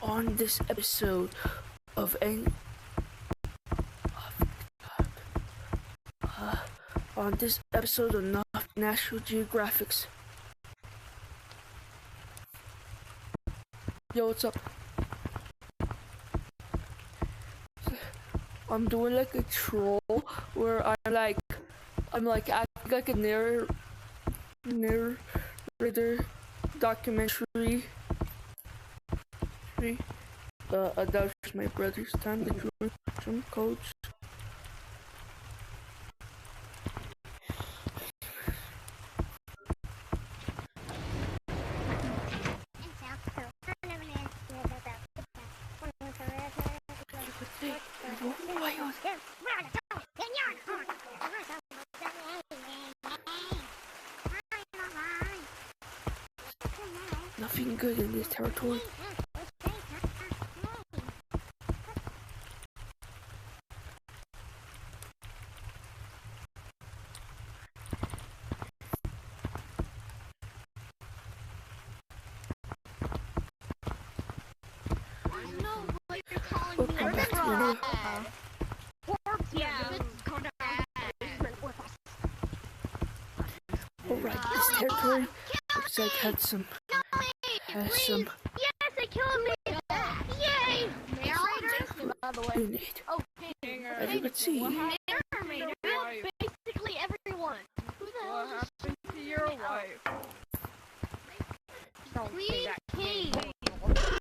On this episode of National Geographic's. Yo, what's up? I'm doing like a troll where I'm like acting like a narrator documentary. That was my brother's time to join some coach. Nothing good in this territory. Welcome back to another. Alright, this territory looks like has some. Yes, they killed me! Yay! Narrator? By the way. Unit. As you can see, Narrator. Basically everyone. Who the hell happened to your wife? Please, King.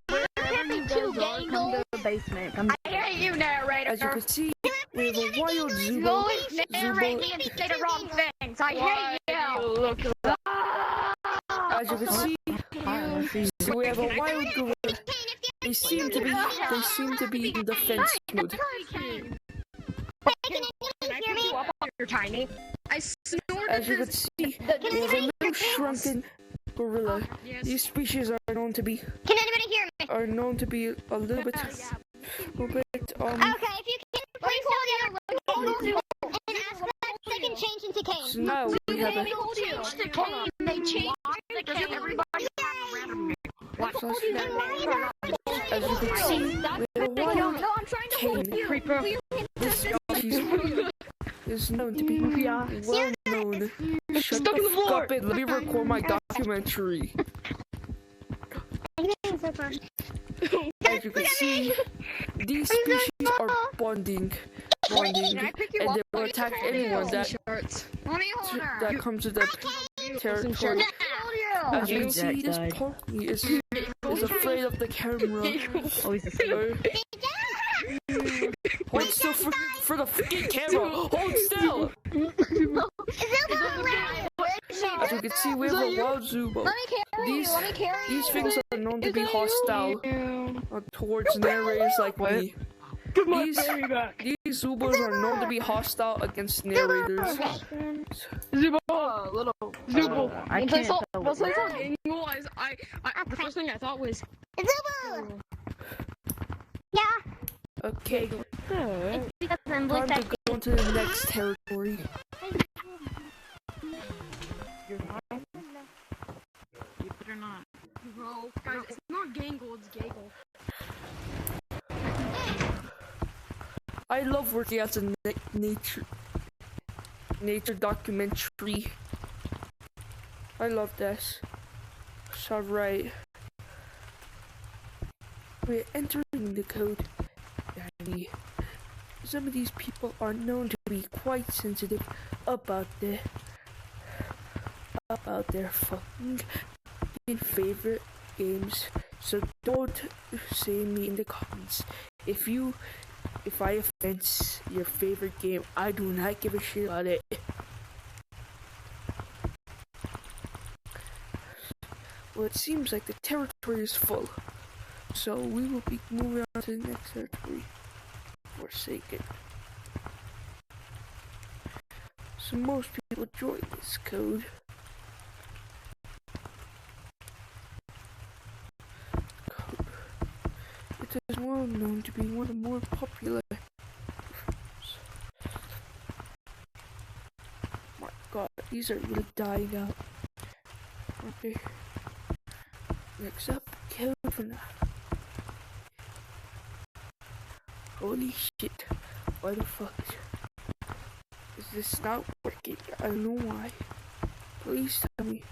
Wherever you guys are, come to the basement. I hate you, narrator. as you can see, we have a wild You Zubo. always narrate me and say the wrong things. I hate you. As you can see, we have a wild gorilla. They seem to be in defense mode. You're tiny. I snorted. As you can see, we have a little shrunken gorilla. These species are known to be. Can anybody hear me? Are known to be a little bit. Okay, if you can please hold your and ask that they can change into Kane. So now we have a. They changed the game. Everybody As you can see, we have a wild cane. Creeper. This species is known to be well known. Shut the fuck up and let me record my documentary. As you can see, these species are bonding, and they will attack anyone that comes to their territory. As you can see, this pony is afraid of the camera. Hold still for the freaking camera! Hold still! As you can see, we have a wild Zubo. These things are known to be hostile towards narrators like me. These Zubos are known to be hostile against narrators. Zubo, little Zubo. I can't tell. The first thing I thought was Zubo! Yeah. Okay, It's because I'm time to go into the next territory. You better not. Bro, guys, it's not Gangle, it's Gaggle. I love working as a nature documentary. I love this. So right, we're entering the code. Some of these people are known to be quite sensitive about their fucking favorite games. So don't say me in the comments if I offend your favorite game. I do not give a shit about it. Well, it seems like the territory is full, so we will be moving on to the next territory. Forsaken. So most people join this code. It is well known to be one of the more popular. My God, these are really dying out. Okay. Next up, code for now. Holy shit. Why the fuck is this not working? I don't know why. Please tell me.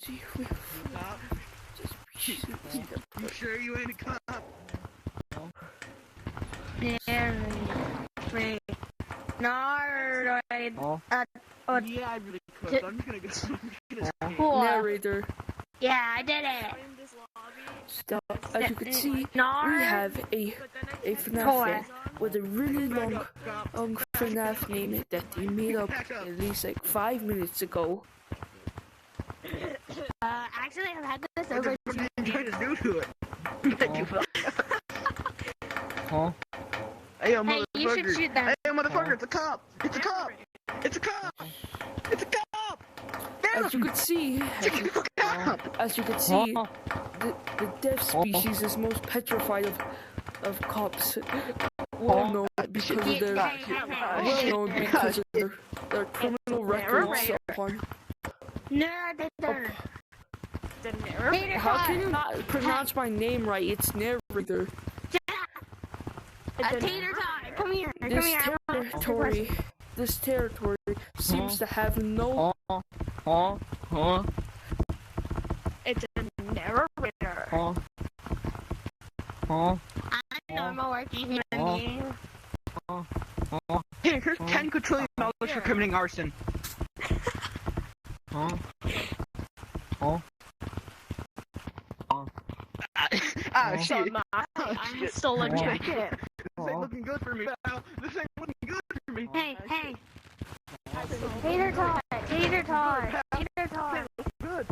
Gee, You sure you ain't a cop? Narrator. Yeah, I really could. I'm just gonna go. Cool. Narrator. Yeah, I did it. Stop. As you can see, we have a FNAF fan with a really long FNAF name that he made up at least like 5 minutes ago. Actually, I've had this over. What are you trying to do to it? Huh? Hey, yo, Hey, you should motherfucker. shoot them. Hey, yo, motherfucker, it's a cop. It's a cop. It's a cop. It's a cop. As you can see, It's a cop. as you can see, the deaf species is most petrified of cops. Well known because of their their criminal records so on. Narrator. The narrator. How can you not pronounce my name right? It's narrator. Tater tot. Come here. Come here. This territory seems to have no. It's a narrator. I'm a normal working human being. Here, here's $10 quadrillion for committing arson. Shit. I'm still a jacket. This ain't looking good for me, pal. This ain't looking good for me. Hey. Tater tot. Tater tot. Tater tot. Good.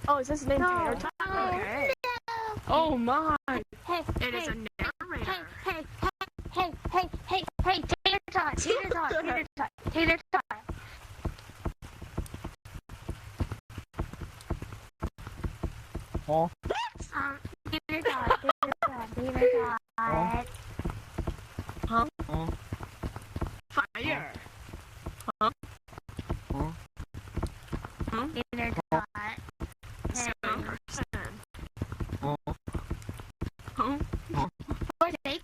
Oh, is this name Tater tot? Okay. Oh my! Hey, it is a narrator. Hey, Tater tot. Tater tot. Tater tot. Tater tot. Fire. Tater tot. Take.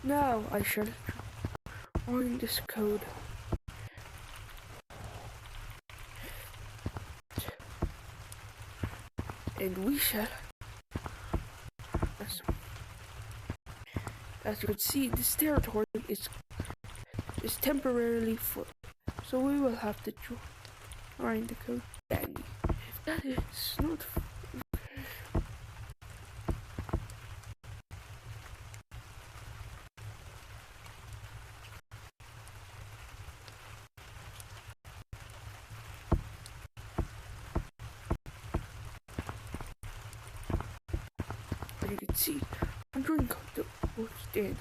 Now I shall find this code. And we shall, as you can see, this territory is temporarily full, so we will have to find the code. Danny, if that is not. You can see, I'm drawing the horse Danny's.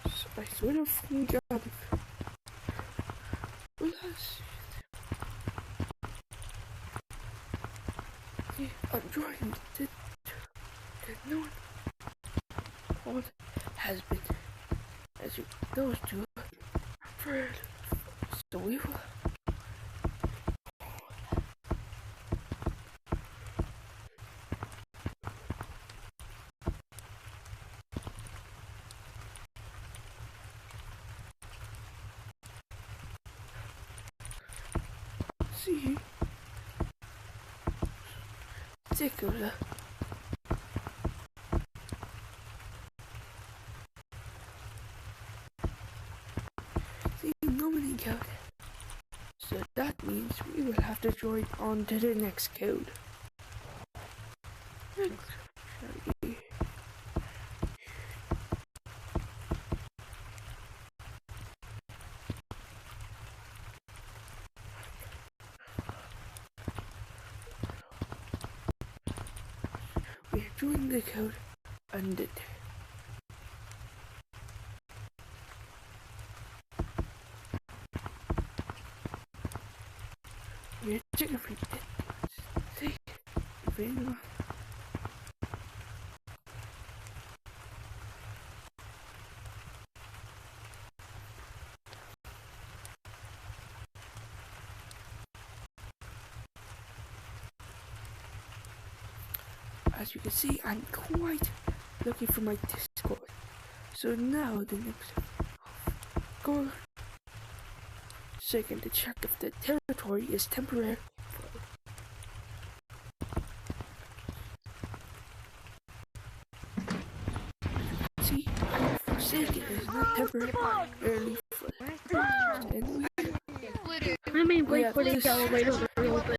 So I sort of forgot. I'm drawing the no one has been as you those two for so we will. See, tickle. See, nobody code. So that means we will have to join on to the next code. We're doing the code ended. You're chicken free. See? Very well. As you can see, I'm quite looking for my Discord. So now the next go second to check if the territory is temporary. See, Forsaken is not temporarily flooded. And Let me we wait have for the this, elevator to reopen.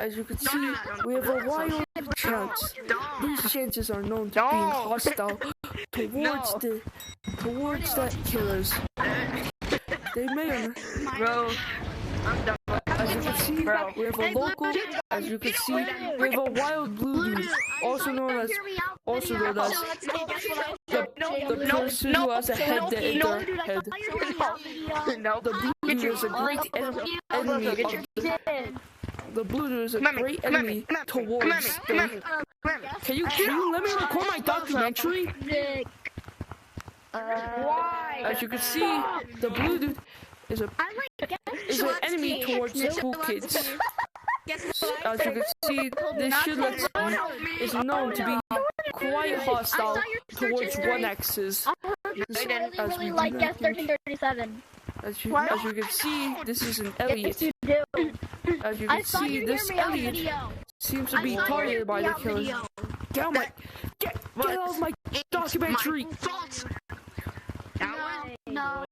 as you can see, we have a wild chance. These chances are known to being hostile towards the killers. They may or not. Bro, I'm done. As you can see, we have a local. As you can see, we have a wild blue dude, also known as the person who has a head that in their head. The blue dude is a great enemy of the blue dude is a great enemy towards the. Can you let me record my documentary? Why? As you can see, the blue dude is an enemy towards the cool kids. As you can see, this shooter is known to be quite hostile towards 1X's. As we like guess 1337. As you can see, this is an Elliot. As you can see, this Elliot seems to be targeted by the killers. Get out of my documentary! No.